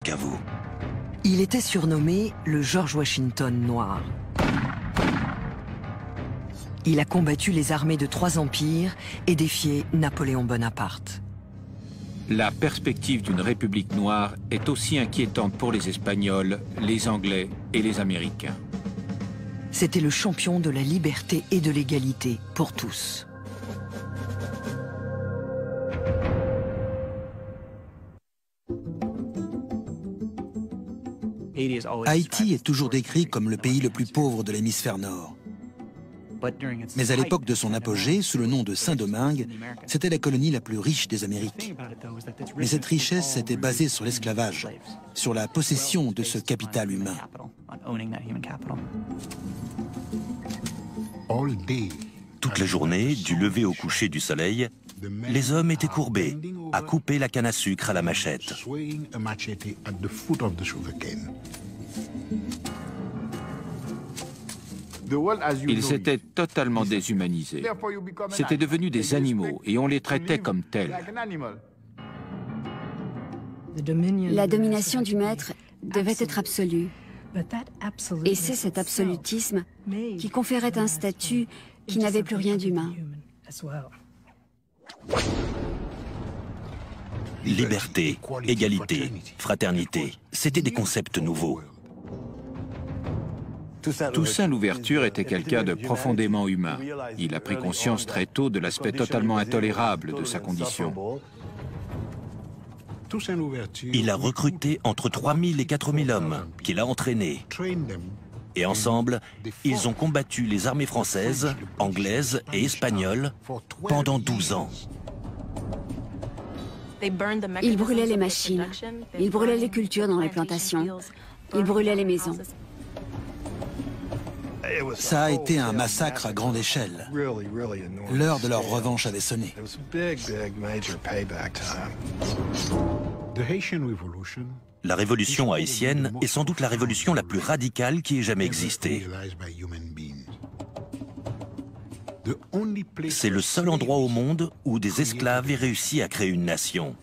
qu'à vous. Il était surnommé le George Washington noir. Il a combattu les armées de 3 empires et défié Napoléon Bonaparte. La perspective d'une république noire est aussi inquiétante pour les Espagnols, les Anglais et les Américains. C'était le champion de la liberté et de l'égalité pour tous. Haïti est toujours décrit comme le pays le plus pauvre de l'hémisphère nord. Mais à l'époque de son apogée, sous le nom de Saint-Domingue, c'était la colonie la plus riche des Amériques. Mais cette richesse était basée sur l'esclavage, sur la possession de ce capital humain. Toute la journée, du lever au coucher du soleil, les hommes étaient courbés, à couper la canne à sucre à la machette. Ils étaient totalement déshumanisés. C'étaient devenus des animaux et on les traitait comme tels. La domination du maître devait être absolue. Et c'est cet absolutisme qui conférait un statut qui n'avait plus rien d'humain. Liberté, égalité, fraternité, c'étaient des concepts nouveaux. Toussaint Louverture était quelqu'un de profondément humain. Il a pris conscience très tôt de l'aspect totalement intolérable de sa condition. Il a recruté entre 3000 et 4000 hommes qu'il a entraînés. Et ensemble, ils ont combattu les armées françaises, anglaises et espagnoles pendant 12 ans. Ils brûlaient les machines, ils brûlaient les cultures dans les plantations, ils brûlaient les maisons. Ça a été un massacre à grande échelle. L'heure de leur revanche avait sonné. La révolution haïtienne est sans doute la révolution la plus radicale qui ait jamais existé. C'est le seul endroit au monde où des esclaves aient réussi à créer une nation.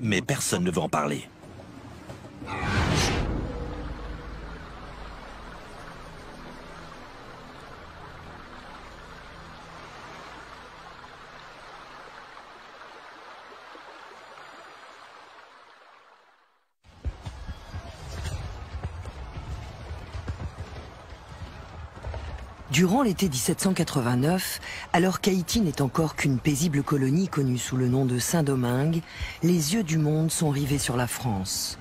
Mais personne ne veut en parler. Durant l'été 1789, alors qu'Haïti n'est encore qu'une paisible colonie connue sous le nom de Saint-Domingue, les yeux du monde sont rivés sur la France.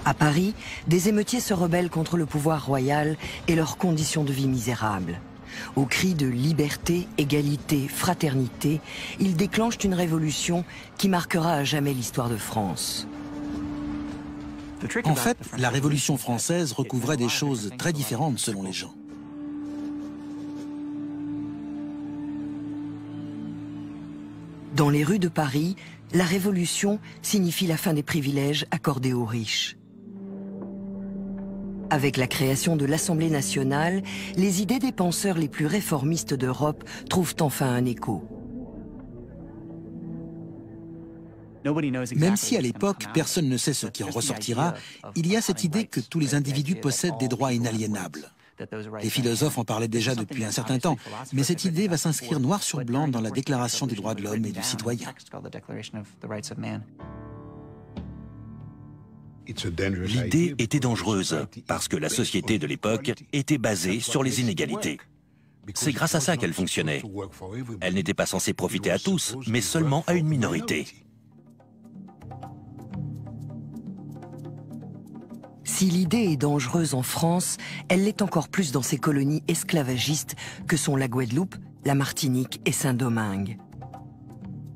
À Paris, des émeutiers se rebellent contre le pouvoir royal et leurs conditions de vie misérables. Au cri de liberté, égalité, fraternité, ils déclenchent une révolution qui marquera à jamais l'histoire de France. En fait, la Révolution française recouvrait des choses très différentes selon les gens. Dans les rues de Paris, la Révolution signifie la fin des privilèges accordés aux riches. Avec la création de l'Assemblée nationale, les idées des penseurs les plus réformistes d'Europe trouvent enfin un écho. Même si à l'époque, personne ne sait ce qui en ressortira, il y a cette idée que tous les individus possèdent des droits inaliénables. Les philosophes en parlaient déjà depuis un certain temps, mais cette idée va s'inscrire noir sur blanc dans la Déclaration des droits de l'homme et du citoyen. L'idée était dangereuse parce que la société de l'époque était basée sur les inégalités. C'est grâce à ça qu'elle fonctionnait. Elle n'était pas censée profiter à tous, mais seulement à une minorité. Si l'idée est dangereuse en France, elle l'est encore plus dans ces colonies esclavagistes que sont la Guadeloupe, la Martinique et Saint-Domingue.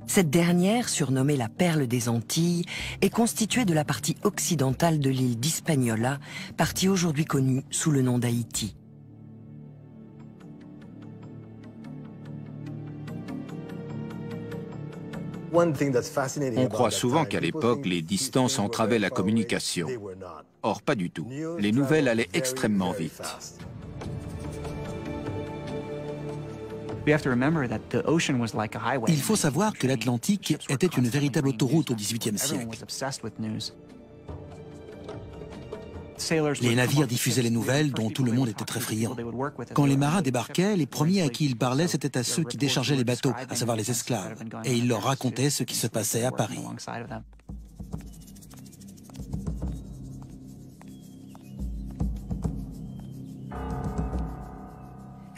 Cette dernière, surnommée la Perle des Antilles, est constituée de la partie occidentale de l'île d'Hispaniola, partie aujourd'hui connue sous le nom d'Haïti. On croit souvent qu'à l'époque, les distances entravaient la communication. Or, pas du tout. Les nouvelles allaient extrêmement vite. Il faut savoir que l'Atlantique était une véritable autoroute au XVIIIe siècle. Les navires diffusaient les nouvelles dont tout le monde était très friand. Quand les marins débarquaient, les premiers à qui ils parlaient, c'était à ceux qui déchargeaient les bateaux, à savoir les esclaves, et ils leur racontaient ce qui se passait à Paris.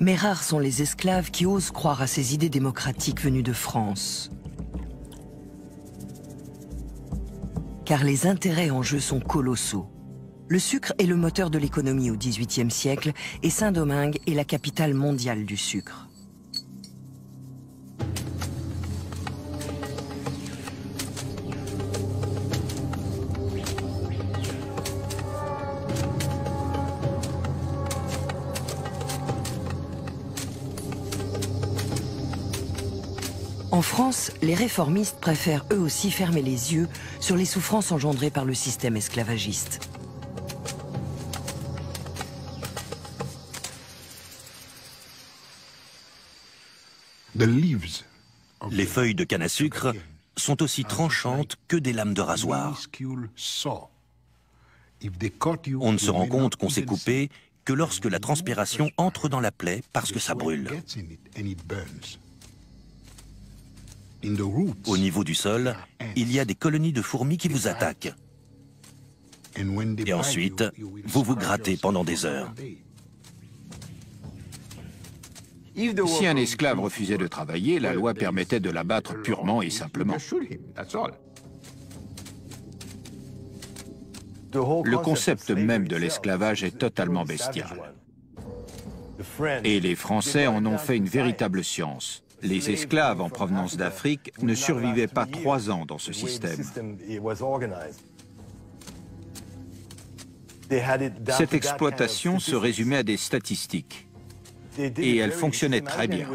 Mais rares sont les esclaves qui osent croire à ces idées démocratiques venues de France. Car les intérêts en jeu sont colossaux. Le sucre est le moteur de l'économie au XVIIIe siècle et Saint-Domingue est la capitale mondiale du sucre. En France, les réformistes préfèrent eux aussi fermer les yeux sur les souffrances engendrées par le système esclavagiste. Les feuilles de canne à sucre sont aussi tranchantes que des lames de rasoir. On ne se rend compte qu'on s'est coupé que lorsque la transpiration entre dans la plaie parce que ça brûle. Au niveau du sol, il y a des colonies de fourmis qui vous attaquent. Et ensuite, vous vous grattez pendant des heures. Si un esclave refusait de travailler, la loi permettait de l'abattre purement et simplement. Le concept même de l'esclavage est totalement bestial. Et les Français en ont fait une véritable science. Les esclaves en provenance d'Afrique ne survivaient pas 3 ans dans ce système. Cette exploitation se résumait à des statistiques. Et elle fonctionnait très bien.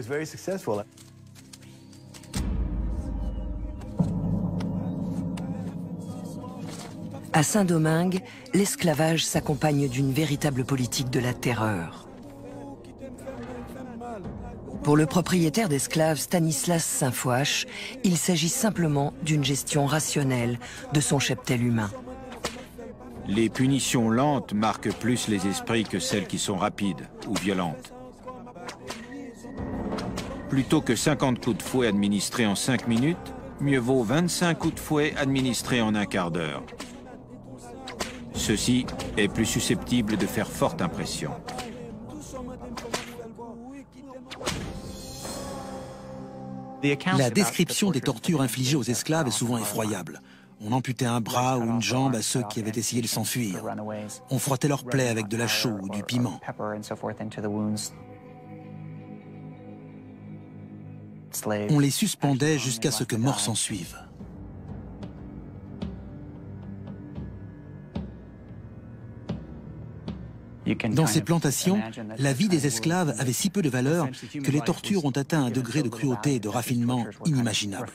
À Saint-Domingue, l'esclavage s'accompagne d'une véritable politique de la terreur. Pour le propriétaire d'esclaves Stanislas Saint-Foix, il s'agit simplement d'une gestion rationnelle de son cheptel humain. Les punitions lentes marquent plus les esprits que celles qui sont rapides ou violentes. Plutôt que 50 coups de fouet administrés en 5 minutes, mieux vaut 25 coups de fouet administrés en un quart d'heure. Ceci est plus susceptible de faire forte impression. La description des tortures infligées aux esclaves est souvent effroyable. On amputait un bras ou une jambe à ceux qui avaient essayé de s'enfuir. On frottait leurs plaies avec de la chaux ou du piment. On les suspendait jusqu'à ce que mort s'en suive. Dans ces plantations, la vie des esclaves avait si peu de valeur que les tortures ont atteint un degré de cruauté et de raffinement inimaginable.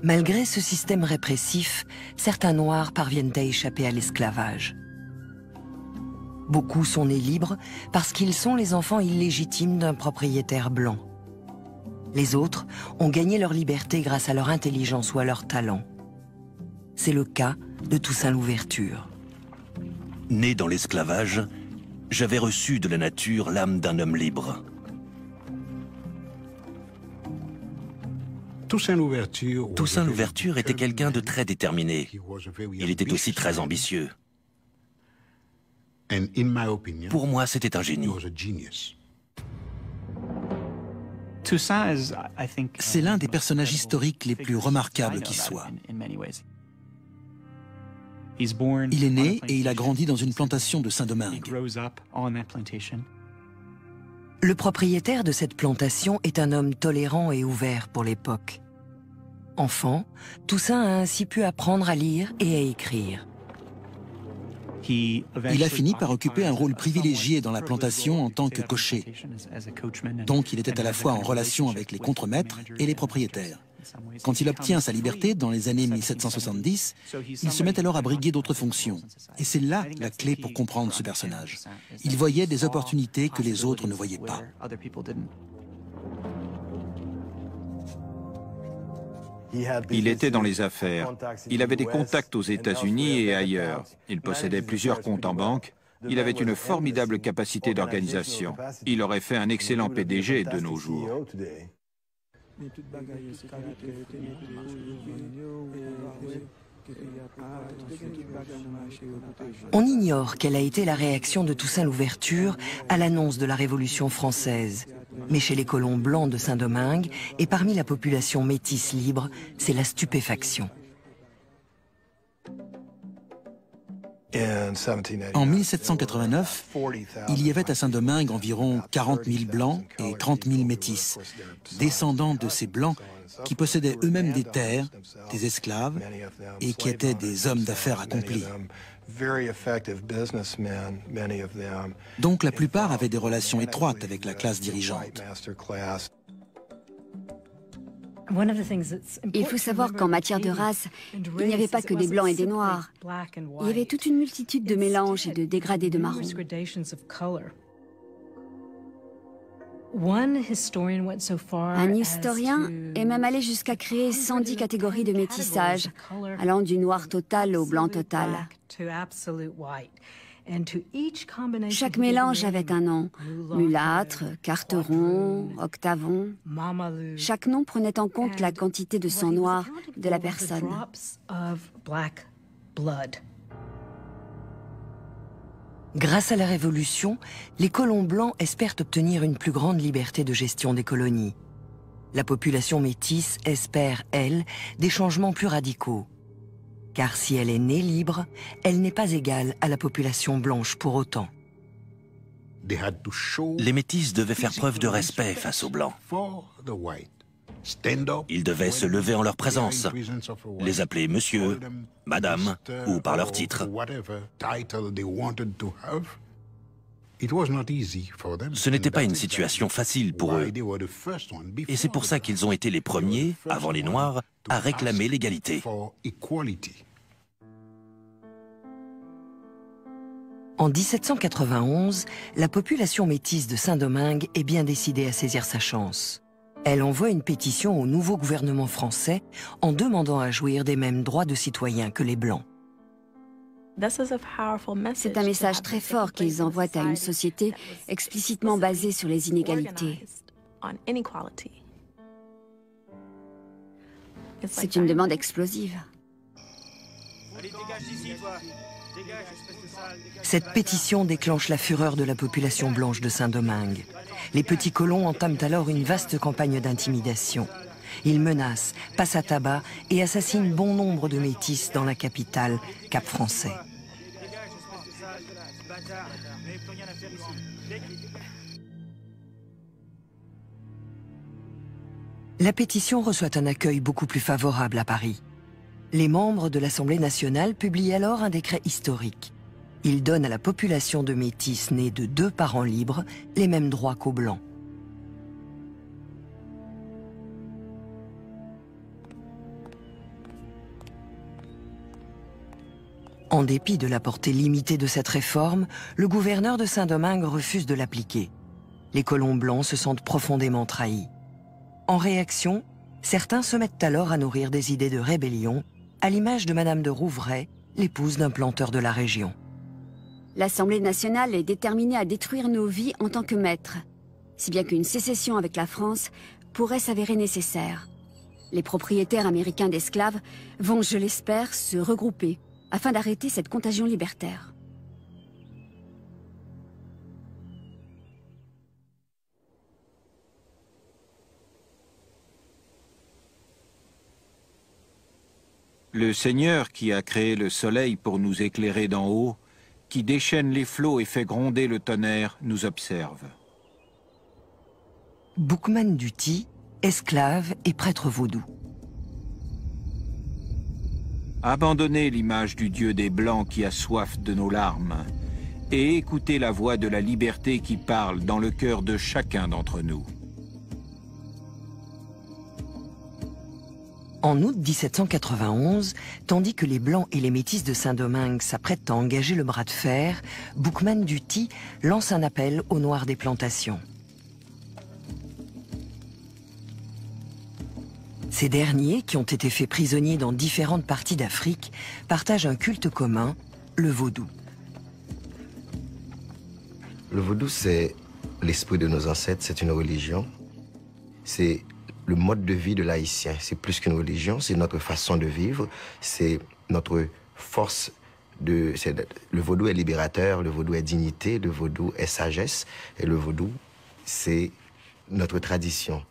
Malgré ce système répressif, certains Noirs parviennent à échapper à l'esclavage. Beaucoup sont nés libres parce qu'ils sont les enfants illégitimes d'un propriétaire blanc. Les autres ont gagné leur liberté grâce à leur intelligence ou à leur talent. C'est le cas de Toussaint Louverture. Né dans l'esclavage, j'avais reçu de la nature l'âme d'un homme libre. Toussaint Louverture était quelqu'un de très déterminé. Il était aussi très ambitieux. Pour moi, c'était un génie. C'est l'un des personnages historiques les plus remarquables qui soit. Il est né et il a grandi dans une plantation de Saint-Domingue. Le propriétaire de cette plantation est un homme tolérant et ouvert pour l'époque. Enfant, Toussaint a ainsi pu apprendre à lire et à écrire. Il a fini par occuper un rôle privilégié dans la plantation en tant que cocher. Donc il était à la fois en relation avec les contremaîtres et les propriétaires. Quand il obtient sa liberté dans les années 1770, il se met alors à briguer d'autres fonctions. Et c'est là la clé pour comprendre ce personnage. Il voyait des opportunités que les autres ne voyaient pas. Il était dans les affaires. Il avait des contacts aux États-Unis et ailleurs. Il possédait plusieurs comptes en banque. Il avait une formidable capacité d'organisation. Il aurait fait un excellent PDG de nos jours. On ignore quelle a été la réaction de Toussaint Louverture à l'annonce de la Révolution française. Mais chez les colons blancs de Saint-Domingue et parmi la population métisse libre, c'est la stupéfaction. En 1789, il y avait à Saint-Domingue environ 40 000 blancs et 30 000 métis, descendants de ces blancs qui possédaient eux-mêmes des terres, des esclaves, et qui étaient des hommes d'affaires accomplis. Donc la plupart avaient des relations étroites avec la classe dirigeante. Il faut savoir qu'en matière de race, il n'y avait pas que des blancs et des noirs. Il y avait toute une multitude de mélanges et de dégradés de marron. Un historien est même allé jusqu'à créer 110 catégories de métissage, allant du noir total au blanc total. Chaque mélange avait un nom, mulâtre, carteron, octavon. Chaque nom prenait en compte la quantité de sang noir de la personne. Grâce à la Révolution, les colons blancs espèrent obtenir une plus grande liberté de gestion des colonies. La population métisse espère, elle, des changements plus radicaux. Car si elle est née libre, elle n'est pas égale à la population blanche pour autant. Les métis devaient faire preuve de respect face aux blancs. Ils devaient se lever en leur présence, les appeler monsieur, madame ou par leur titre. Ce n'était pas une situation facile pour eux. Et c'est pour ça qu'ils ont été les premiers, avant les Noirs, à réclamer l'égalité. En 1791, la population métisse de Saint-Domingue est bien décidée à saisir sa chance. Elle envoie une pétition au nouveau gouvernement français en demandant à jouir des mêmes droits de citoyens que les Blancs. C'est un message très fort qu'ils envoient à une société explicitement basée sur les inégalités. C'est une demande explosive. Cette pétition déclenche la fureur de la population blanche de Saint-Domingue. Les petits colons entament alors une vaste campagne d'intimidation. Ils menacent, passent à tabac et assassinent bon nombre de métis dans la capitale, Cap-Français. La pétition reçoit un accueil beaucoup plus favorable à Paris. Les membres de l'Assemblée nationale publient alors un décret historique. Il donne à la population de métis nés de 2 parents libres les mêmes droits qu'aux Blancs. En dépit de la portée limitée de cette réforme, le gouverneur de Saint-Domingue refuse de l'appliquer. Les colons blancs se sentent profondément trahis. En réaction, certains se mettent alors à nourrir des idées de rébellion, à l'image de Madame de Rouvray, l'épouse d'un planteur de la région. L'Assemblée nationale est déterminée à détruire nos vies en tant que maîtres, si bien qu'une sécession avec la France pourrait s'avérer nécessaire. Les propriétaires américains d'esclaves vont, je l'espère, se regrouper afin d'arrêter cette contagion libertaire. Le Seigneur qui a créé le soleil pour nous éclairer d'en haut, qui déchaîne les flots et fait gronder le tonnerre, nous observe. Boukman Duty, esclave et prêtre vaudou. Abandonnez l'image du Dieu des Blancs qui a soif de nos larmes et écoutez la voix de la liberté qui parle dans le cœur de chacun d'entre nous. En août 1791, tandis que les Blancs et les Métis de Saint-Domingue s'apprêtent à engager le bras de fer, Boukman Dutty lance un appel aux Noirs des plantations. Ces derniers, qui ont été faits prisonniers dans différentes parties d'Afrique, partagent un culte commun, le vaudou. Le vaudou, c'est l'esprit de nos ancêtres, c'est une religion. C'est le mode de vie de l'Haïtien. C'est plus qu'une religion, c'est notre façon de vivre, c'est notre force de... Le vaudou est libérateur, le vaudou est dignité, le vaudou est sagesse, et le vaudou, c'est notre tradition.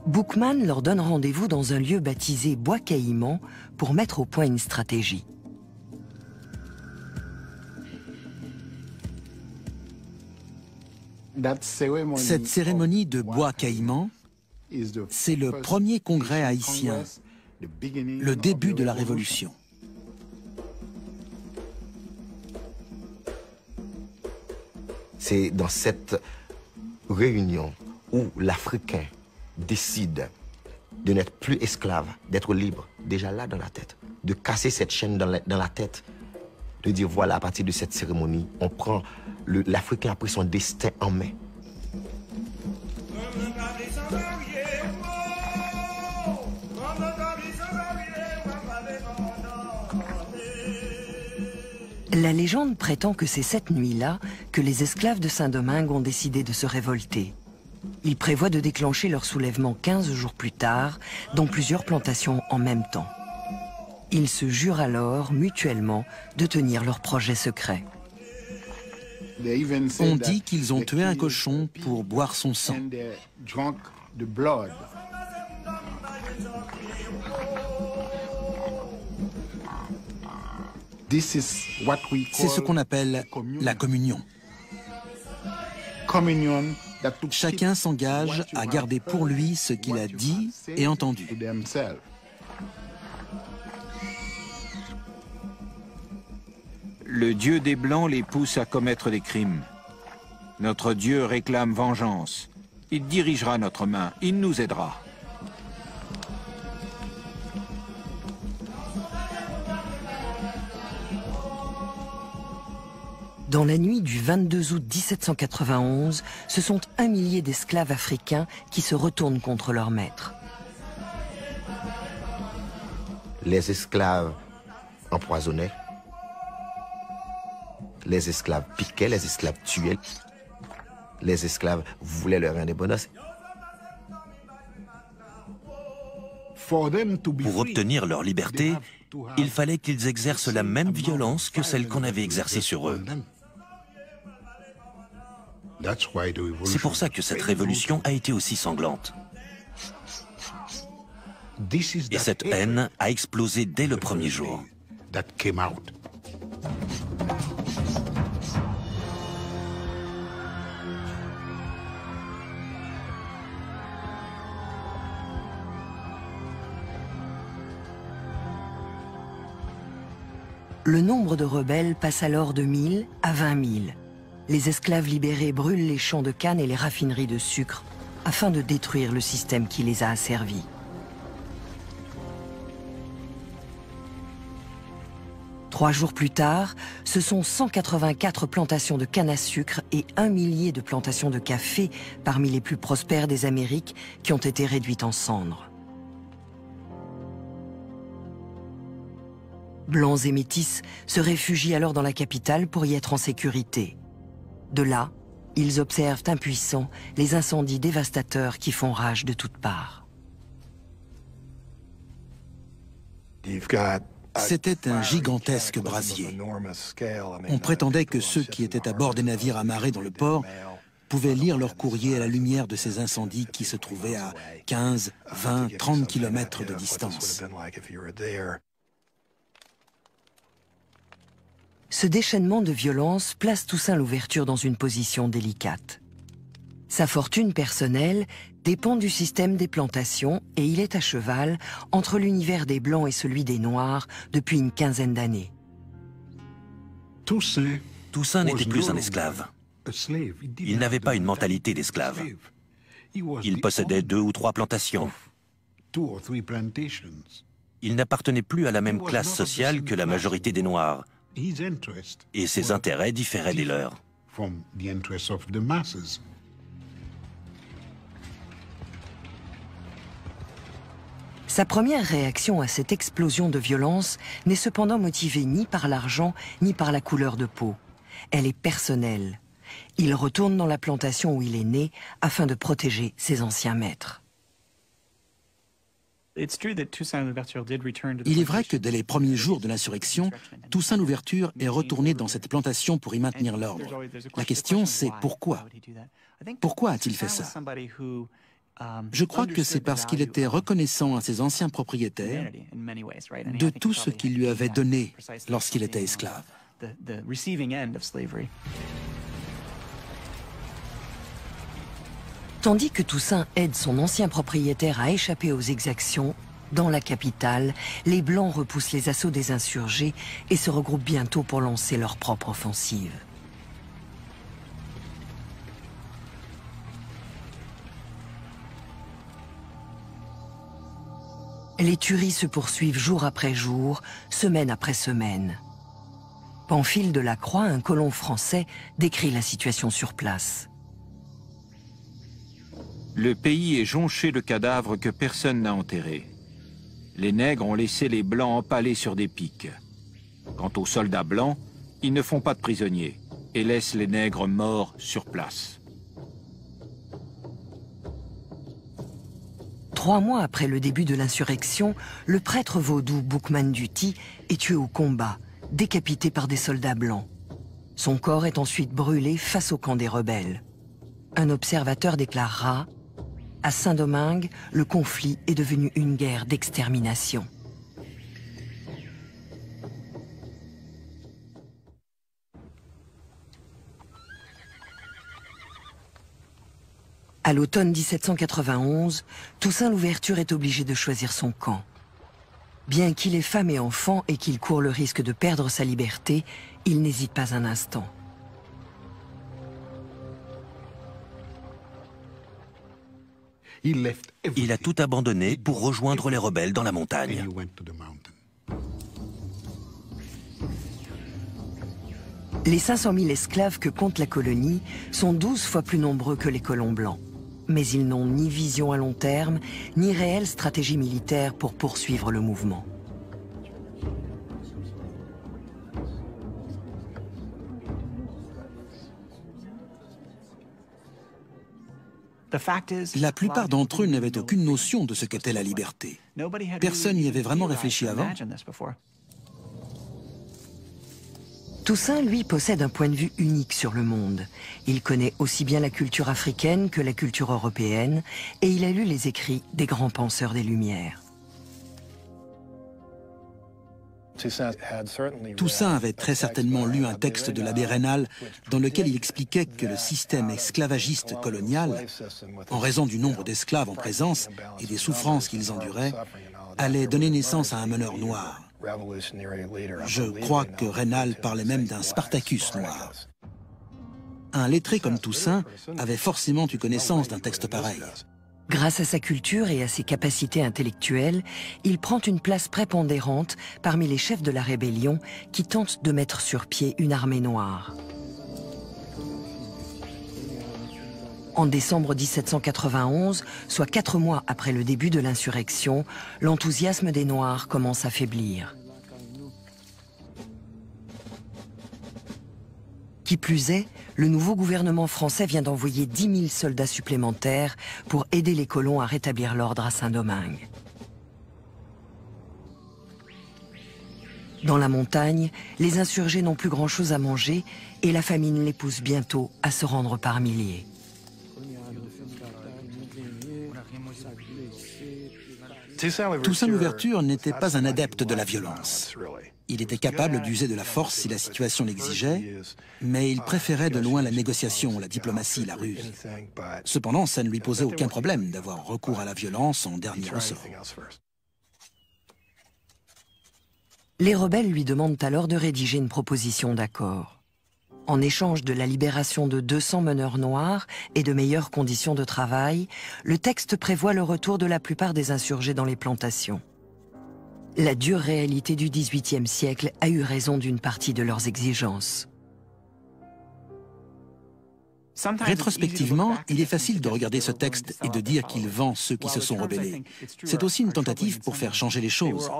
Boukman leur donne rendez-vous dans un lieu baptisé Bois Caïman pour mettre au point une stratégie. Cette cérémonie de Bois Caïman, c'est le premier congrès haïtien, le début de la Révolution. C'est dans cette réunion où l'Africain décide de n'être plus esclave, d'être libre, déjà là dans la tête, de casser cette chaîne dans la tête, de dire voilà, à partir de cette cérémonie, on prend l'Africain a pris son destin en main. La légende prétend que c'est cette nuit-là que les esclaves de Saint-Domingue ont décidé de se révolter. Ils prévoient de déclencher leur soulèvement 15 jours plus tard, dans plusieurs plantations en même temps. Ils se jurent alors, mutuellement, de tenir leur projet secret. On dit qu'ils ont tué un cochon pour boire son sang. C'est ce qu'on appelle la communion. Chacun s'engage à garder pour lui ce qu'il a dit et entendu. Le Dieu des Blancs les pousse à commettre des crimes. Notre Dieu réclame vengeance. Il dirigera notre main, il nous aidera. Dans la nuit du 22 août 1791, ce sont 1 millier d'esclaves africains qui se retournent contre leur maître. Les esclaves empoisonnaient, les esclaves piquaient, les esclaves tuaient, les esclaves voulaient leur indépendance. Pour obtenir leur liberté, il fallait qu'ils exercent la même violence que celle qu'on avait exercée sur eux. C'est pour ça que cette révolution a été aussi sanglante. Et cette haine a explosé dès le premier jour. Le nombre de rebelles passe alors de 1000 à 20 000. Les esclaves libérés brûlent les champs de canne et les raffineries de sucre afin de détruire le système qui les a asservis. Trois jours plus tard, ce sont 184 plantations de canne à sucre et 1 millier de plantations de café parmi les plus prospères des Amériques qui ont été réduites en cendres. Blancs et métis se réfugient alors dans la capitale pour y être en sécurité. De là, ils observent impuissants les incendies dévastateurs qui font rage de toutes parts. C'était un gigantesque brasier. On prétendait que ceux qui étaient à bord des navires amarrés dans le port pouvaient lire leur courrier à la lumière de ces incendies qui se trouvaient à 15, 20, 30 kilomètres de distance. Ce déchaînement de violence place Toussaint Louverture dans une position délicate. Sa fortune personnelle dépend du système des plantations et il est à cheval entre l'univers des Blancs et celui des Noirs depuis une quinzaine d'années. Toussaint n'était plus un esclave. Il n'avait pas une mentalité d'esclave. Il possédait 2 ou 3 plantations. Il n'appartenait plus à la même classe sociale que la majorité des Noirs, et ses intérêts différaient des leurs. Sa première réaction à cette explosion de violence n'est cependant motivée ni par l'argent ni par la couleur de peau. Elle est personnelle. Il retourne dans la plantation où il est né afin de protéger ses anciens maîtres. Il est vrai que dès les premiers jours de l'insurrection, Toussaint Louverture est retourné dans cette plantation pour y maintenir l'ordre. La question, c'est pourquoi? Pourquoi a-t-il fait ça? Je crois que c'est parce qu'il était reconnaissant à ses anciens propriétaires de tout ce qu'ils lui avaient donné lorsqu'il était esclave. Tandis que Toussaint aide son ancien propriétaire à échapper aux exactions, dans la capitale, les Blancs repoussent les assauts des insurgés et se regroupent bientôt pour lancer leur propre offensive. Les tueries se poursuivent jour après jour, semaine après semaine. Pamphile de la Croix, un colon français, décrit la situation sur place. Le pays est jonché de cadavres que personne n'a enterrés. Les nègres ont laissé les blancs empalés sur des pics. Quant aux soldats blancs, ils ne font pas de prisonniers et laissent les nègres morts sur place. 3 mois après le début de l'insurrection, le prêtre vaudou Boukman Duty est tué au combat, décapité par des soldats blancs. Son corps est ensuite brûlé face au camp des rebelles. Un observateur déclarera: à Saint-Domingue, le conflit est devenu une guerre d'extermination. À l'automne 1791, Toussaint Louverture est obligé de choisir son camp. Bien qu'il ait femme et enfant et qu'il court le risque de perdre sa liberté, il n'hésite pas un instant. Il a tout abandonné pour rejoindre les rebelles dans la montagne. Les 500 000 esclaves que compte la colonie sont 12 fois plus nombreux que les colons blancs. Mais ils n'ont ni vision à long terme, ni réelle stratégie militaire pour poursuivre le mouvement. La plupart d'entre eux n'avaient aucune notion de ce qu'était la liberté. Personne n'y avait vraiment réfléchi avant. Toussaint, lui, possède un point de vue unique sur le monde. Il connaît aussi bien la culture africaine que la culture européenne, et il a lu les écrits des grands penseurs des Lumières. Toussaint avait très certainement lu un texte de l'abbé Raynal dans lequel il expliquait que le système esclavagiste colonial, en raison du nombre d'esclaves en présence et des souffrances qu'ils enduraient, allait donner naissance à un meneur noir. Je crois que Raynal parlait même d'un Spartacus noir. Un lettré comme Toussaint avait forcément eu connaissance d'un texte pareil. Grâce à sa culture et à ses capacités intellectuelles, il prend une place prépondérante parmi les chefs de la rébellion qui tentent de mettre sur pied une armée noire. En décembre 1791, soit 4 mois après le début de l'insurrection, l'enthousiasme des Noirs commence à faiblir. Qui plus est, le nouveau gouvernement français vient d'envoyer 10 000 soldats supplémentaires pour aider les colons à rétablir l'ordre à Saint-Domingue. Dans la montagne, les insurgés n'ont plus grand-chose à manger et la famine les pousse bientôt à se rendre par milliers. Toussaint Louverture n'était pas un adepte de la violence. Il était capable d'user de la force si la situation l'exigeait, mais il préférait de loin la négociation, la diplomatie, la ruse. Cependant, ça ne lui posait aucun problème d'avoir recours à la violence en dernier ressort. Les rebelles lui demandent alors de rédiger une proposition d'accord. En échange de la libération de 200 meneurs noirs et de meilleures conditions de travail, le texte prévoit le retour de la plupart des insurgés dans les plantations. La dure réalité du XVIIIe siècle a eu raison d'une partie de leurs exigences. Rétrospectivement, il est facile de regarder ce texte et de dire qu'il vend ceux qui se sont rebellés. C'est aussi une tentative pour faire changer les choses.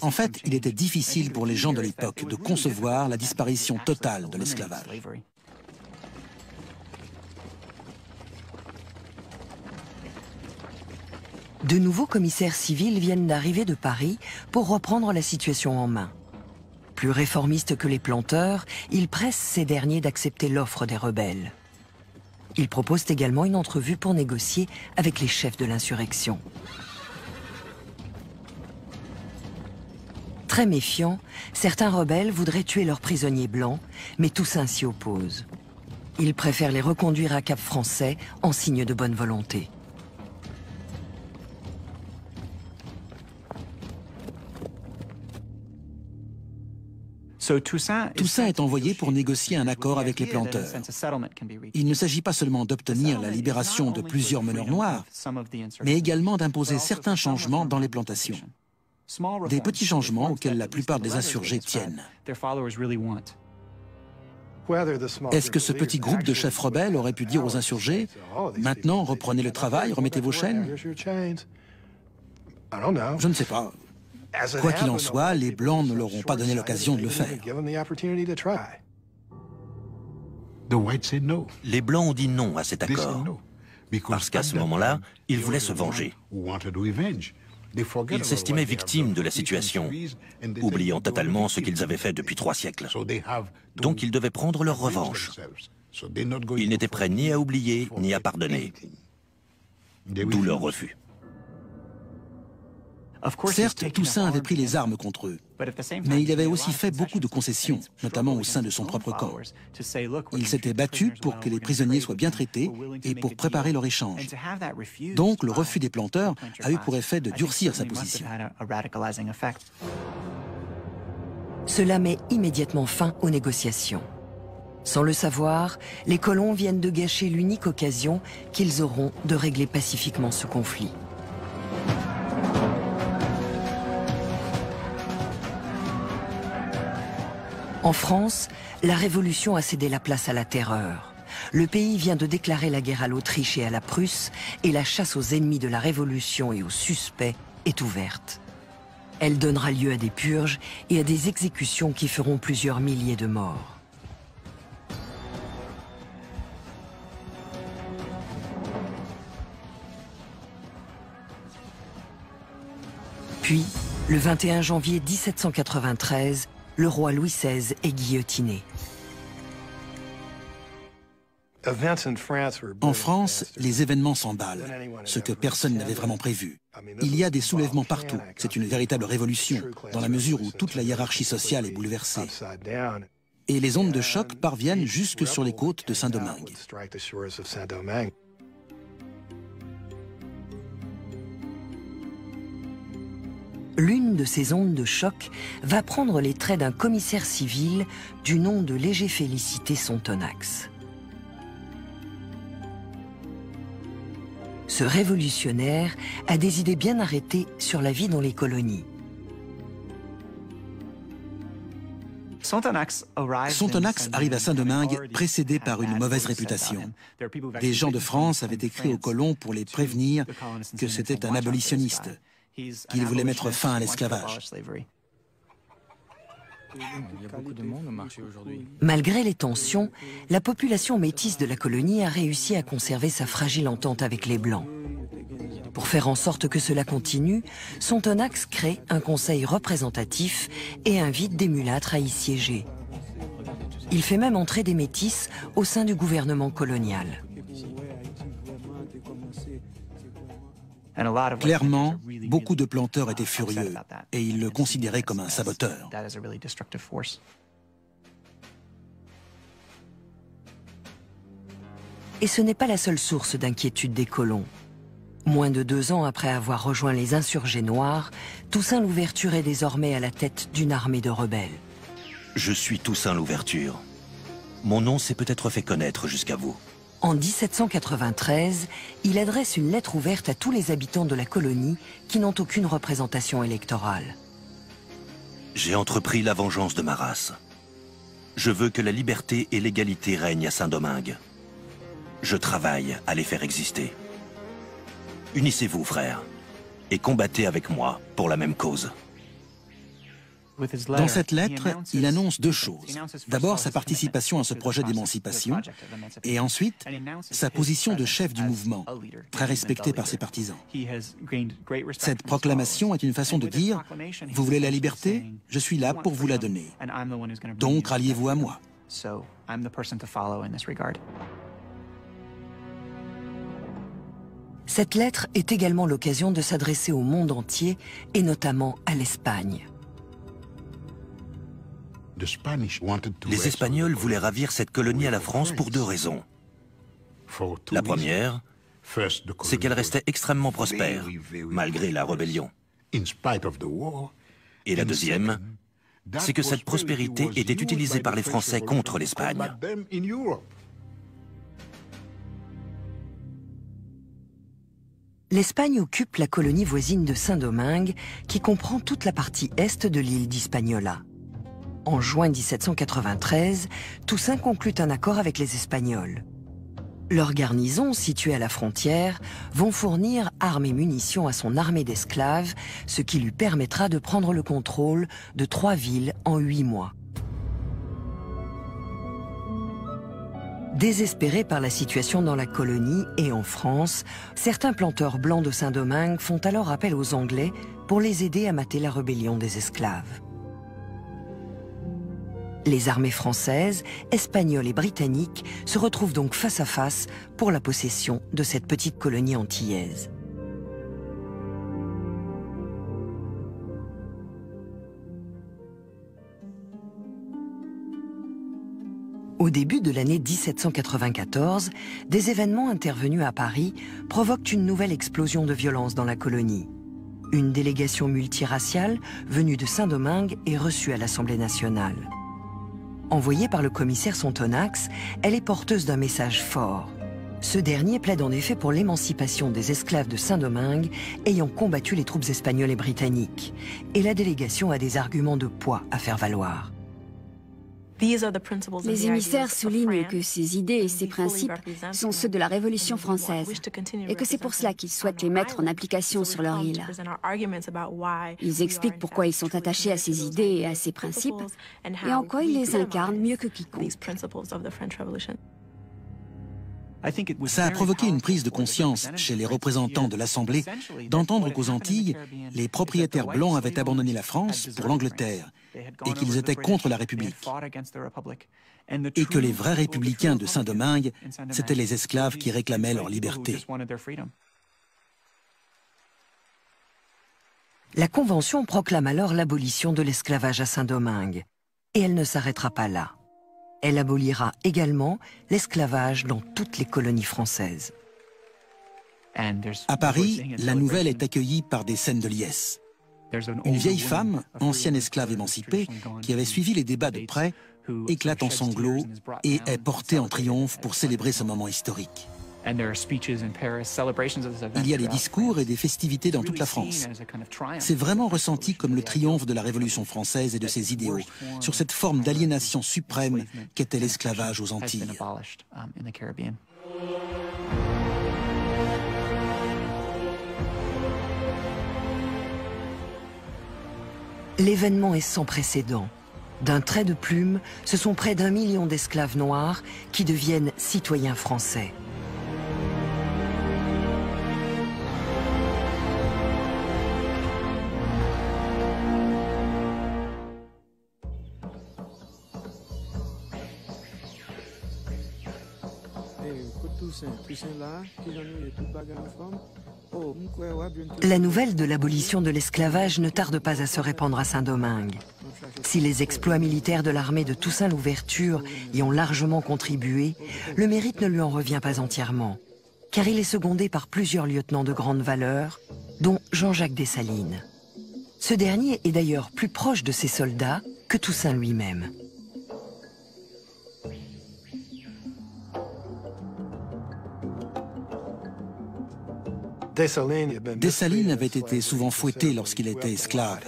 En fait, il était difficile pour les gens de l'époque de concevoir la disparition totale de l'esclavage. De nouveaux commissaires civils viennent d'arriver de Paris pour reprendre la situation en main. Plus réformistes que les planteurs, ils pressent ces derniers d'accepter l'offre des rebelles. Ils proposent également une entrevue pour négocier avec les chefs de l'insurrection. Très méfiants, certains rebelles voudraient tuer leurs prisonniers blancs, mais Toussaint s'y oppose. Il préfère les reconduire à Cap Français en signe de bonne volonté. Toussaint est envoyé pour négocier un accord avec les planteurs. Il ne s'agit pas seulement d'obtenir la libération de plusieurs meneurs noirs, mais également d'imposer certains changements dans les plantations. Des petits changements auxquels la plupart des insurgés tiennent. Est-ce que ce petit groupe de chefs rebelles aurait pu dire aux insurgés « Maintenant, reprenez le travail, remettez vos chaînes » ? Je ne sais pas. Quoi qu'il en soit, les Blancs ne leur ont pas donné l'occasion de le faire. Les Blancs ont dit non à cet accord, parce qu'à ce moment-là, ils voulaient se venger. Ils s'estimaient victimes de la situation, oubliant totalement ce qu'ils avaient fait depuis 3 siècles. Donc ils devaient prendre leur revanche. Ils n'étaient prêts ni à oublier, ni à pardonner. D'où leur refus. Certes, Toussaint avait pris les armes contre eux, mais il avait aussi fait beaucoup de concessions, notamment au sein de son propre camp. Il s'était battu pour que les prisonniers soient bien traités et pour préparer leur échange. Donc, le refus des planteurs a eu pour effet de durcir sa position. Cela met immédiatement fin aux négociations. Sans le savoir, les colons viennent de gâcher l'unique occasion qu'ils auront de régler pacifiquement ce conflit. En France, la Révolution a cédé la place à la terreur. Le pays vient de déclarer la guerre à l'Autriche et à la Prusse, et la chasse aux ennemis de la Révolution et aux suspects est ouverte. Elle donnera lieu à des purges et à des exécutions qui feront plusieurs milliers de morts. Puis, le 21 janvier 1793, le roi Louis XVI est guillotiné. En France, les événements s'emballent, ce que personne n'avait vraiment prévu. Il y a des soulèvements partout. C'est une véritable révolution, dans la mesure où toute la hiérarchie sociale est bouleversée. Et les ondes de choc parviennent jusque sur les côtes de Saint-Domingue. L'une de ces ondes de choc va prendre les traits d'un commissaire civil du nom de Léger-Félicité Sonthonax. Ce révolutionnaire a des idées bien arrêtées sur la vie dans les colonies. Sonthonax arrive à Saint-Domingue précédé par une mauvaise réputation. Des gens de France avaient écrit aux colons pour les prévenir que c'était un abolitionniste, qu'il voulait mettre fin à l'esclavage. Malgré les tensions, la population métisse de la colonie a réussi à conserver sa fragile entente avec les Blancs. Pour faire en sorte que cela continue, Sonthonax crée un conseil représentatif et invite des mulâtres à y siéger. Il fait même entrer des métis au sein du gouvernement colonial. Clairement, beaucoup de planteurs étaient furieux et ils le considéraient comme un saboteur. Et ce n'est pas la seule source d'inquiétude des colons. Moins de 2 ans après avoir rejoint les insurgés noirs, Toussaint Louverture est désormais à la tête d'une armée de rebelles. Je suis Toussaint Louverture. mon nom s'est peut-être fait connaître jusqu'à vous. En 1793, il adresse une lettre ouverte à tous les habitants de la colonie qui n'ont aucune représentation électorale. J'ai entrepris la vengeance de ma race. Je veux que la liberté et l'égalité règnent à Saint-Domingue. Je travaille à les faire exister. Unissez-vous, frères, et combattez avec moi pour la même cause. Dans cette lettre, il annonce deux choses. D'abord, sa participation à ce projet d'émancipation, et ensuite, sa position de chef du mouvement, très respecté par ses partisans. Cette proclamation est une façon de dire « Vous voulez la liberté? Je suis là pour vous la donner. Donc, ralliez-vous à moi. » Cette lettre est également l'occasion de s'adresser au monde entier, et notamment à l'Espagne. Les Espagnols voulaient ravir cette colonie à la France pour deux raisons. La première, c'est qu'elle restait extrêmement prospère, malgré la rébellion. Et la deuxième, c'est que cette prospérité était utilisée par les Français contre l'Espagne. L'Espagne occupe la colonie voisine de Saint-Domingue, qui comprend toute la partie est de l'île d'Hispaniola. En juin 1793, Toussaint conclut un accord avec les Espagnols. Leurs garnisons, situées à la frontière, vont fournir armes et munitions à son armée d'esclaves, ce qui lui permettra de prendre le contrôle de 3 villes en 8 mois. Désespérés par la situation dans la colonie et en France, certains planteurs blancs de Saint-Domingue font alors appel aux Anglais pour les aider à mater la rébellion des esclaves. Les armées françaises, espagnoles et britanniques se retrouvent donc face à face pour la possession de cette petite colonie antillaise. Au début de l'année 1794, des événements intervenus à Paris provoquent une nouvelle explosion de violence dans la colonie. Une délégation multiraciale venue de Saint-Domingue est reçue à l'Assemblée nationale. Envoyée par le commissaire Sontonax, elle est porteuse d'un message fort. Ce dernier plaide en effet pour l'émancipation des esclaves de Saint-Domingue ayant combattu les troupes espagnoles et britanniques. Et la délégation a des arguments de poids à faire valoir. Les émissaires soulignent que ces idées et ces principes sont ceux de la Révolution française et que c'est pour cela qu'ils souhaitent les mettre en application sur leur île. Ils expliquent pourquoi ils sont attachés à ces idées et à ces principes et en quoi ils les incarnent mieux que quiconque. Ça a provoqué une prise de conscience chez les représentants de l'Assemblée d'entendre qu'aux Antilles, les propriétaires blancs avaient abandonné la France pour l'Angleterre et qu'ils étaient contre la République. Et que les vrais républicains de Saint-Domingue, c'étaient les esclaves qui réclamaient leur liberté. La Convention proclame alors l'abolition de l'esclavage à Saint-Domingue. Et elle ne s'arrêtera pas là. Elle abolira également l'esclavage dans toutes les colonies françaises. À Paris, la nouvelle est accueillie par des scènes de liesse. Une vieille femme, ancienne esclave émancipée, qui avait suivi les débats de près, éclate en sanglots et est portée en triomphe pour célébrer ce moment historique. Il y a des discours et des festivités dans toute la France. C'est vraiment ressenti comme le triomphe de la Révolution française et de ses idéaux, sur cette forme d'aliénation suprême qu'était l'esclavage aux Antilles. L'événement est sans précédent. D'un trait de plume, ce sont près d'1 million d'esclaves noirs qui deviennent citoyens français. La nouvelle de l'abolition de l'esclavage ne tarde pas à se répandre à Saint-Domingue. Si les exploits militaires de l'armée de Toussaint Louverture y ont largement contribué, le mérite ne lui en revient pas entièrement, car il est secondé par plusieurs lieutenants de grande valeur, dont Jean-Jacques Dessalines. Ce dernier est d'ailleurs plus proche de ses soldats que Toussaint lui-même. Dessalines avait été souvent fouetté lorsqu'il était esclave,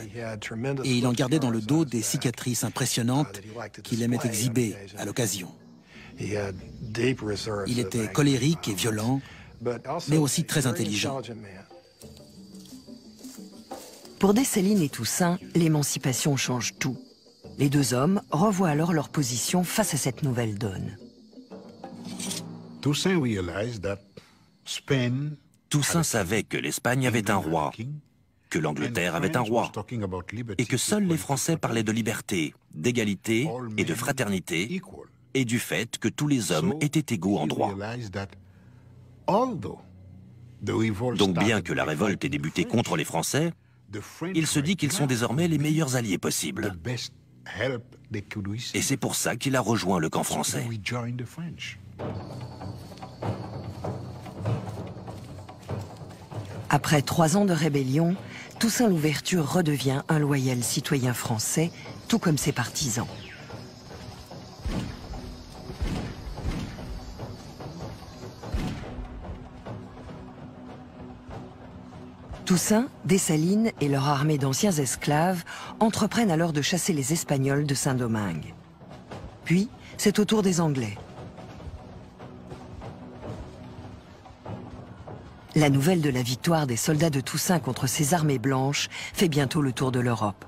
et il en gardait dans le dos des cicatrices impressionnantes qu'il aimait exhiber à l'occasion. Il était colérique et violent, mais aussi très intelligent. Pour Dessalines et Toussaint, l'émancipation change tout. Les deux hommes revoient alors leur position face à cette nouvelle donne. Toussaint savait que l'Espagne avait un roi, que l'Angleterre avait un roi, et que seuls les Français parlaient de liberté, d'égalité et de fraternité, et du fait que tous les hommes étaient égaux en droit. Donc bien que la révolte ait débuté contre les Français, il se dit qu'ils sont désormais les meilleurs alliés possibles. Et c'est pour ça qu'il a rejoint le camp français. Après 3 ans de rébellion, Toussaint Louverture redevient un loyal citoyen français, tout comme ses partisans. Toussaint, Dessalines et leur armée d'anciens esclaves entreprennent alors de chasser les Espagnols de Saint-Domingue. Puis, c'est au tour des Anglais. La nouvelle de la victoire des soldats de Toussaint contre ces armées blanches fait bientôt le tour de l'Europe.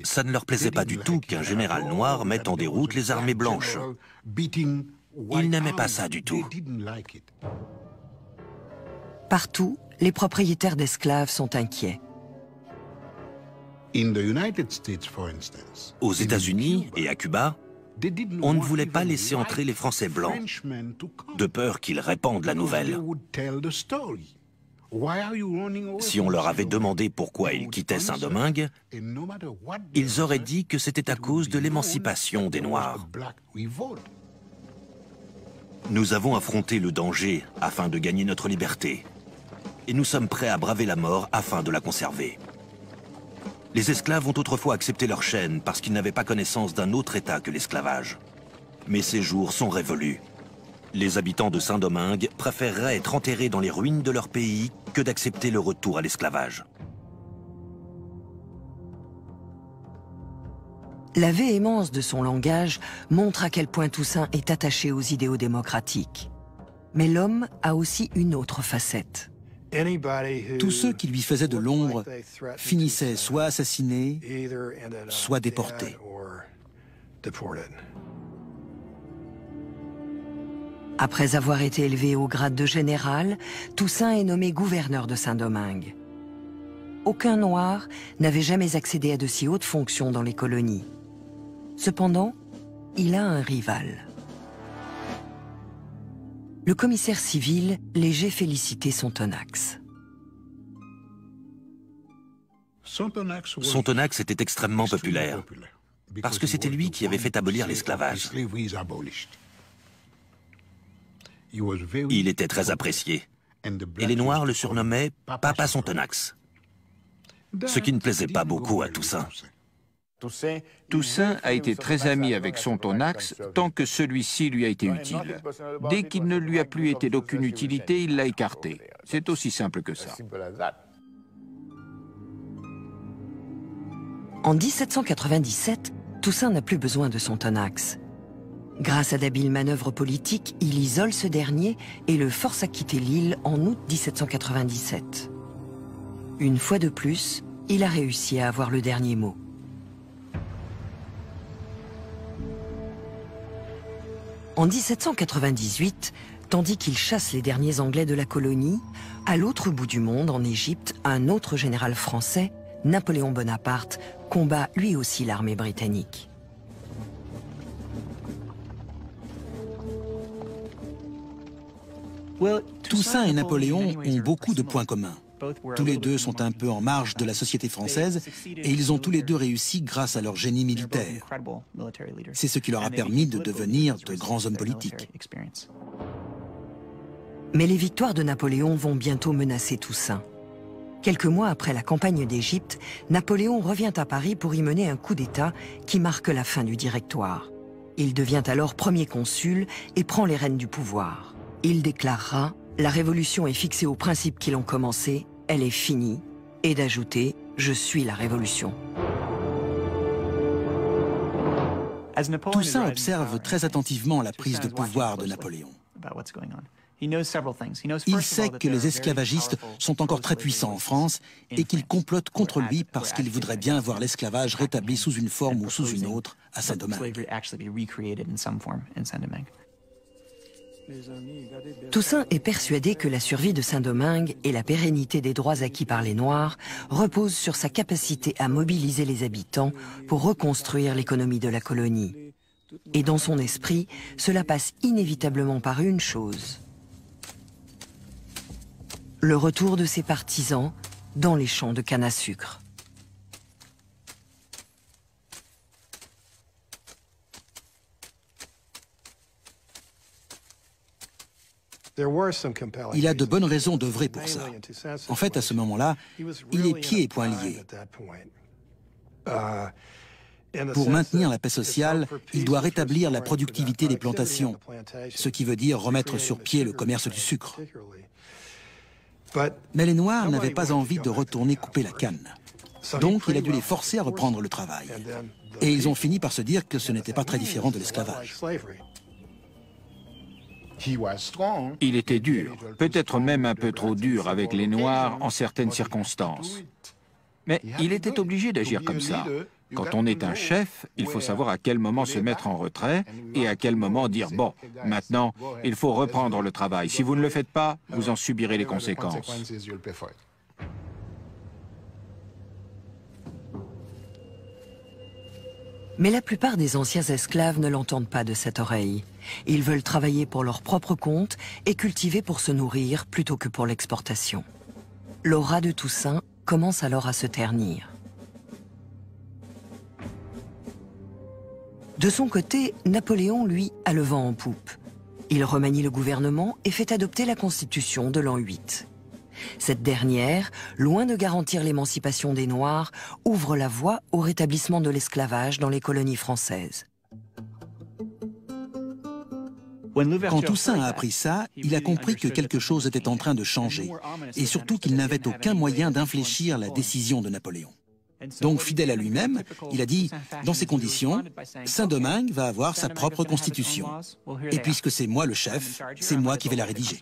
Ça ne leur plaisait pas du tout qu'un général noir mette en déroute les armées blanches. Ils n'aimaient pas ça du tout. Partout, les propriétaires d'esclaves sont inquiets. Aux États-Unis et à Cuba, on ne voulait pas laisser entrer les Français blancs, de peur qu'ils répandent la nouvelle. Si on leur avait demandé pourquoi ils quittaient Saint-Domingue, ils auraient dit que c'était à cause de l'émancipation des Noirs. Nous avons affronté le danger afin de gagner notre liberté. Et nous sommes prêts à braver la mort afin de la conserver. Les esclaves ont autrefois accepté leur chaîne parce qu'ils n'avaient pas connaissance d'un autre État que l'esclavage. Mais ces jours sont révolus. Les habitants de Saint-Domingue préféreraient être enterrés dans les ruines de leur pays que d'accepter le retour à l'esclavage. La véhémence de son langage montre à quel point Toussaint est attaché aux idéaux démocratiques. Mais l'homme a aussi une autre facette. Tous ceux qui lui faisaient de l'ombre finissaient soit assassinés, soit déportés. Après avoir été élevé au grade de général, Toussaint est nommé gouverneur de Saint-Domingue. Aucun noir n'avait jamais accédé à de si hautes fonctions dans les colonies. Cependant, il a un rival. Le commissaire civil Léger Félicité Sonthonax. Sonthonax était extrêmement populaire, parce que c'était lui qui avait fait abolir l'esclavage. Il était très apprécié, et les Noirs le surnommaient Papa Sonthonax, ce qui ne plaisait pas beaucoup à Toussaint. Toussaint a été très ami avec Sonthonax tant que celui-ci lui a été utile. Dès qu'il ne lui a plus été d'aucune utilité, il l'a écarté. C'est aussi simple que ça. En 1797, Toussaint n'a plus besoin de Sonthonax. Grâce à d'habiles manœuvres politiques, il isole ce dernier et le force à quitter l'île en août 1797. Une fois de plus, il a réussi à avoir le dernier mot. En 1798, tandis qu'il chasse les derniers Anglais de la colonie, à l'autre bout du monde, en Égypte, un autre général français, Napoléon Bonaparte, combat lui aussi l'armée britannique. Toussaint et Napoléon ont beaucoup de points communs. Tous les deux sont un peu en marge de la société française et ils ont tous les deux réussi grâce à leur génie militaire. C'est ce qui leur a permis de devenir de grands hommes politiques. Mais les victoires de Napoléon vont bientôt menacer Toussaint. Quelques mois après la campagne d'Égypte, Napoléon revient à Paris pour y mener un coup d'État qui marque la fin du Directoire. Il devient alors premier consul et prend les rênes du pouvoir. Il déclarera « La révolution est fixée aux principes qui l'ont commencée, elle est finie », et d'ajouter « Je suis la révolution ». Toussaint observe très attentivement la prise de pouvoir de Napoléon. Il sait que les esclavagistes sont encore très puissants en France et qu'ils complotent contre lui parce qu'ils voudraient bien voir l'esclavage rétabli sous une forme ou sous une autre à Saint-Domingue. Toussaint est persuadé que la survie de Saint-Domingue et la pérennité des droits acquis par les Noirs reposent sur sa capacité à mobiliser les habitants pour reconstruire l'économie de la colonie. Et dans son esprit, cela passe inévitablement par une chose: le retour de ses partisans dans les champs de canne à sucre. Il a de bonnes raisons d'œuvrer pour ça. En fait, à ce moment-là, il est pieds et poings liés. Pour maintenir la paix sociale, il doit rétablir la productivité des plantations, ce qui veut dire remettre sur pied le commerce du sucre. Mais les Noirs n'avaient pas envie de retourner couper la canne. Donc il a dû les forcer à reprendre le travail. Et ils ont fini par se dire que ce n'était pas très différent de l'esclavage. Il était dur, peut-être même un peu trop dur avec les Noirs en certaines circonstances. Mais il était obligé d'agir comme ça. Quand on est un chef, il faut savoir à quel moment se mettre en retrait et à quel moment dire « bon, maintenant, il faut reprendre le travail. Si vous ne le faites pas, vous en subirez les conséquences ». Mais la plupart des anciens esclaves ne l'entendent pas de cette oreille. Ils veulent travailler pour leur propre compte et cultiver pour se nourrir plutôt que pour l'exportation. L'aura de Toussaint commence alors à se ternir. De son côté, Napoléon, lui, a le vent en poupe. Il remanie le gouvernement et fait adopter la Constitution de l'an 8. Cette dernière, loin de garantir l'émancipation des Noirs, ouvre la voie au rétablissement de l'esclavage dans les colonies françaises. Quand Toussaint a appris ça, il a compris que quelque chose était en train de changer, et surtout qu'il n'avait aucun moyen d'infléchir la décision de Napoléon. Donc, fidèle à lui-même, il a dit « Dans ces conditions, Saint-Domingue va avoir sa propre constitution. Et puisque c'est moi le chef, c'est moi qui vais la rédiger. »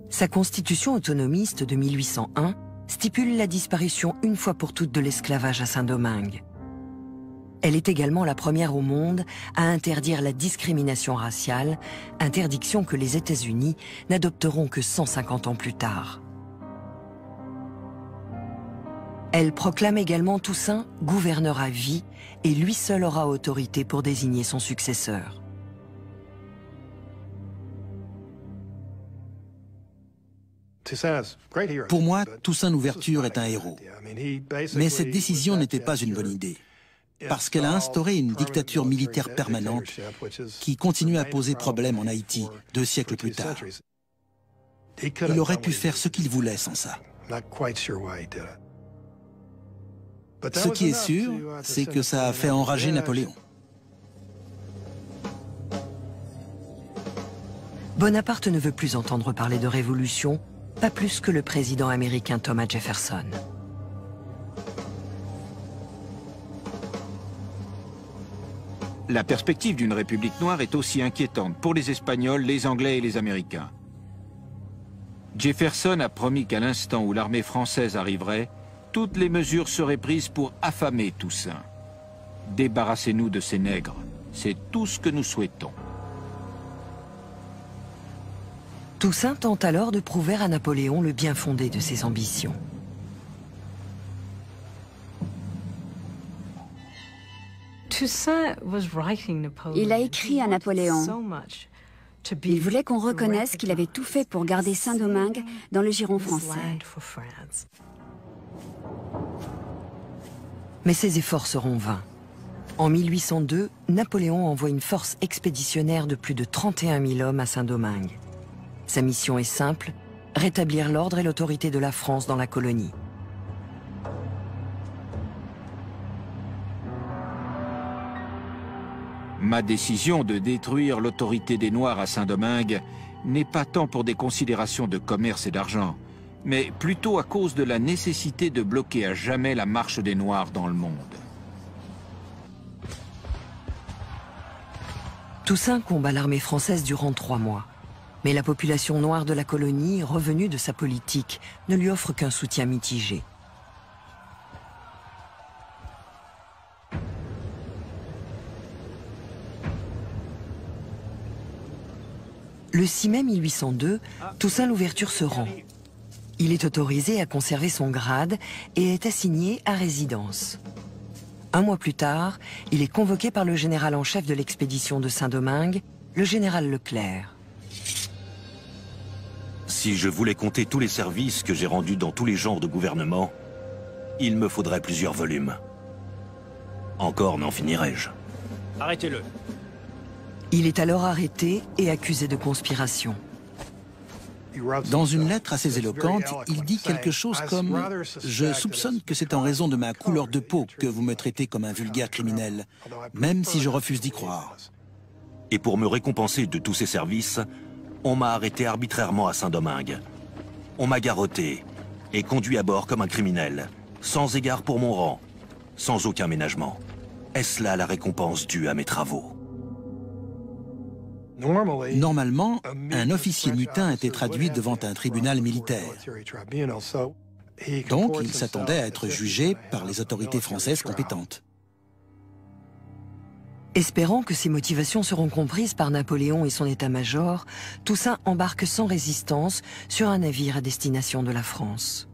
Sa constitution autonomiste de 1801 stipule la disparition une fois pour toutes de l'esclavage à Saint-Domingue. Elle est également la première au monde à interdire la discrimination raciale, interdiction que les États-Unis n'adopteront que 150 ans plus tard. Elle proclame également Toussaint gouverneur à vie et lui seul aura autorité pour désigner son successeur. Pour moi, Toussaint Louverture est un héros. Mais cette décision n'était pas une bonne idée, parce qu'elle a instauré une dictature militaire permanente qui continue à poser problème en Haïti 2 siècles plus tard. Il aurait pu faire ce qu'il voulait sans ça. Ce qui est sûr, c'est que ça a fait enrager Napoléon. Bonaparte ne veut plus entendre parler de révolution, pas plus que le président américain Thomas Jefferson. La perspective d'une république noire est aussi inquiétante pour les Espagnols, les Anglais et les Américains. Jefferson a promis qu'à l'instant où l'armée française arriverait, toutes les mesures seraient prises pour affamer Toussaint. Débarrassez-nous de ces nègres, c'est tout ce que nous souhaitons. Toussaint tente alors de prouver à Napoléon le bien fondé de ses ambitions. Il a écrit à Napoléon. Il voulait qu'on reconnaisse qu'il avait tout fait pour garder Saint-Domingue dans le giron français. Mais ses efforts seront vains. En 1802, Napoléon envoie une force expéditionnaire de plus de 31 000 hommes à Saint-Domingue. Sa mission est simple, rétablir l'ordre et l'autorité de la France dans la colonie. Ma décision de détruire l'autorité des Noirs à Saint-Domingue n'est pas tant pour des considérations de commerce et d'argent, mais plutôt à cause de la nécessité de bloquer à jamais la marche des Noirs dans le monde. Toussaint combat l'armée française durant 3 mois. Mais la population noire de la colonie, revenue de sa politique, ne lui offre qu'un soutien mitigé. Le 6 mai 1802, Toussaint Louverture se rend. Il est autorisé à conserver son grade et est assigné à résidence. 1 mois plus tard, il est convoqué par le général en chef de l'expédition de Saint-Domingue, le général Leclerc. Si je voulais compter tous les services que j'ai rendus dans tous les genres de gouvernement, il me faudrait plusieurs volumes. Encore n'en finirais-je. Arrêtez-le. Il est alors arrêté et accusé de conspiration. Dans une lettre assez éloquente, il dit quelque chose comme « Je soupçonne que c'est en raison de ma couleur de peau que vous me traitez comme un vulgaire criminel, même si je refuse d'y croire. » Et pour me récompenser de tous ces services, on m'a arrêté arbitrairement à Saint-Domingue. On m'a garrotté et conduit à bord comme un criminel, sans égard pour mon rang, sans aucun ménagement. Est-ce là la récompense due à mes travaux? Normalement, un officier mutin était traduit devant un tribunal militaire. Donc, il s'attendait à être jugé par les autorités françaises compétentes. Espérant que ses motivations seront comprises par Napoléon et son état-major, Toussaint embarque sans résistance sur un navire à destination de la France.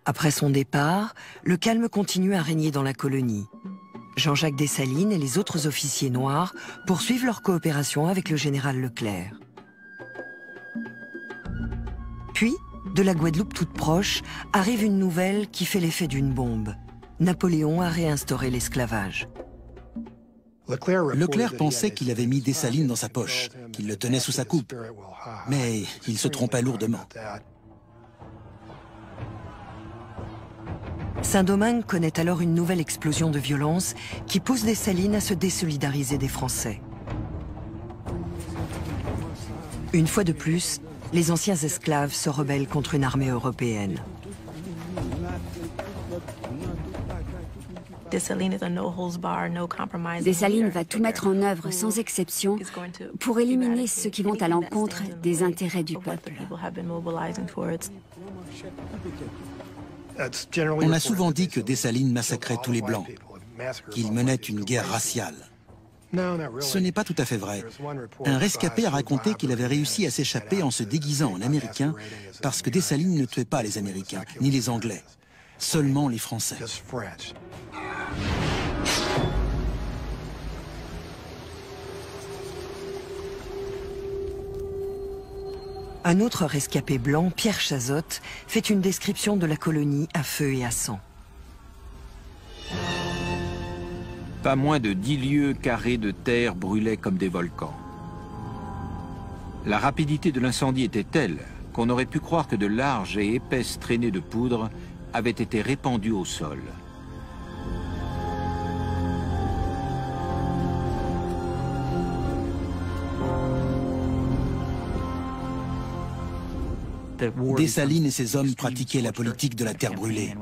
Après son départ, le calme continue à régner dans la colonie. Jean-Jacques Dessalines et les autres officiers noirs poursuivent leur coopération avec le général Leclerc. Puis, de la Guadeloupe toute proche, arrive une nouvelle qui fait l'effet d'une bombe. Napoléon a réinstauré l'esclavage. Leclerc pensait qu'il avait mis Dessalines dans sa poche, qu'il le tenait sous sa coupe. Mais il se trompait lourdement. Saint-Domingue connaît alors une nouvelle explosion de violence qui pousse Dessalines à se désolidariser des Français. Une fois de plus, les anciens esclaves se rebellent contre une armée européenne. Dessalines va tout mettre en œuvre sans exception pour éliminer ceux qui vont à l'encontre des intérêts du peuple. On a souvent dit que Dessalines massacrait tous les Blancs, qu'il menait une guerre raciale. Ce n'est pas tout à fait vrai. Un rescapé a raconté qu'il avait réussi à s'échapper en se déguisant en Américain parce que Dessalines ne tuait pas les Américains, ni les Anglais, seulement les Français. Un autre rescapé blanc, Pierre Chazotte, fait une description de la colonie à feu et à sang. Pas moins de 10 lieues carrées de terre brûlaient comme des volcans. La rapidité de l'incendie était telle qu'on aurait pu croire que de larges et épaisses traînées de poudre avaient été répandues au sol. Dessalines et ses hommes pratiquaient la politique de la terre brûlée.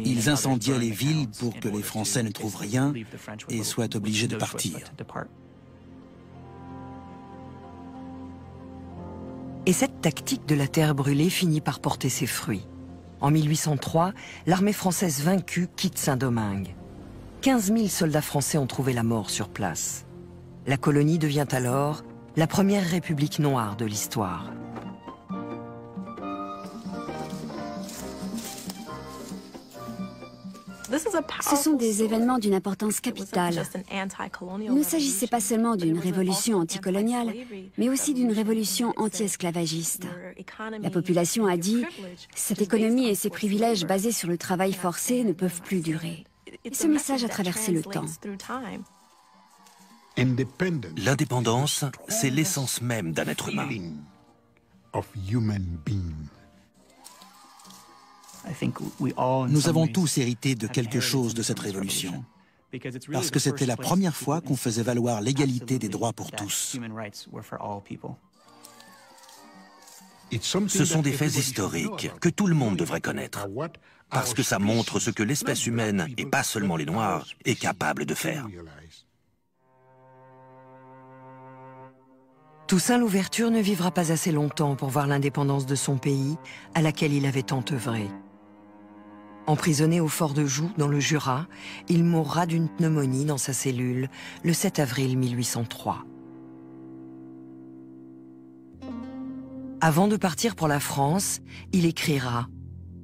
Ils incendiaient les villes pour que les Français ne trouvent rien et soient obligés de partir. Et cette tactique de la terre brûlée finit par porter ses fruits. En 1803, l'armée française vaincue quitte Saint-Domingue. 15 000 soldats français ont trouvé la mort sur place. La colonie devient alors la première république noire de l'histoire. Ce sont des événements d'une importance capitale. Il ne s'agissait pas seulement d'une révolution anticoloniale, mais aussi d'une révolution anti-esclavagiste. La population a dit « Cette économie et ces privilèges basés sur le travail forcé ne peuvent plus durer ». Et ce message a traversé le temps. L'indépendance, c'est l'essence même d'un être humain. Nous avons tous hérité de quelque chose de cette révolution, parce que c'était la première fois qu'on faisait valoir l'égalité des droits pour tous. Ce sont des faits historiques que tout le monde devrait connaître, parce que ça montre ce que l'espèce humaine, et pas seulement les Noirs, est capable de faire. Toussaint Louverture ne vivra pas assez longtemps pour voir l'indépendance de son pays, à laquelle il avait tant œuvré. Emprisonné au fort de Joux, dans le Jura, il mourra d'une pneumonie dans sa cellule le 7 avril 1803. Avant de partir pour la France, il écrira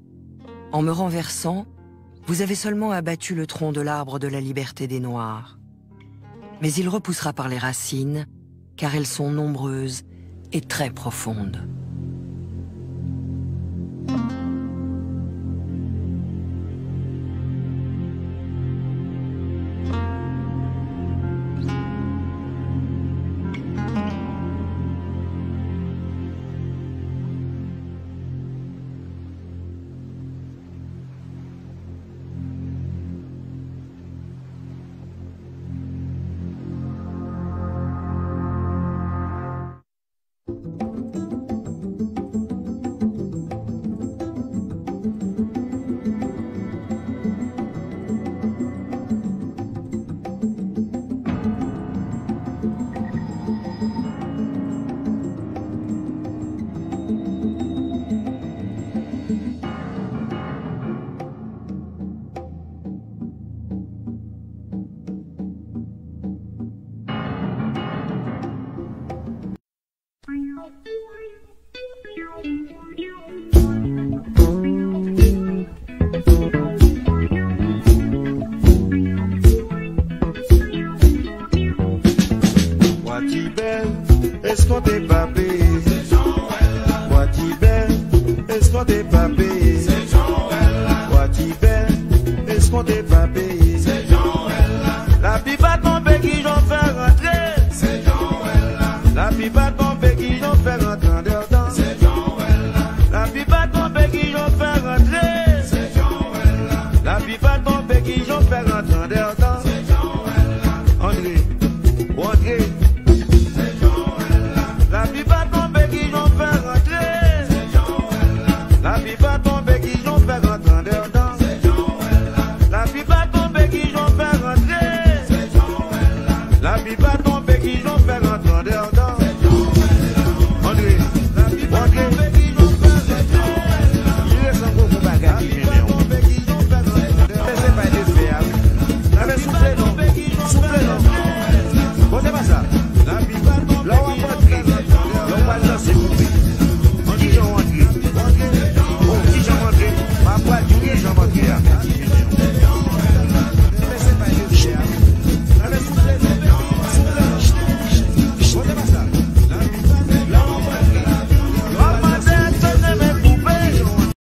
« En me renversant, vous avez seulement abattu le tronc de l'arbre de la liberté des Noirs. Mais il repoussera par les racines, car elles sont nombreuses et très profondes. » Est-ce qu'on t'est papé? Est-ce qu'on t'est papé? Est-ce qu'on t'est papé?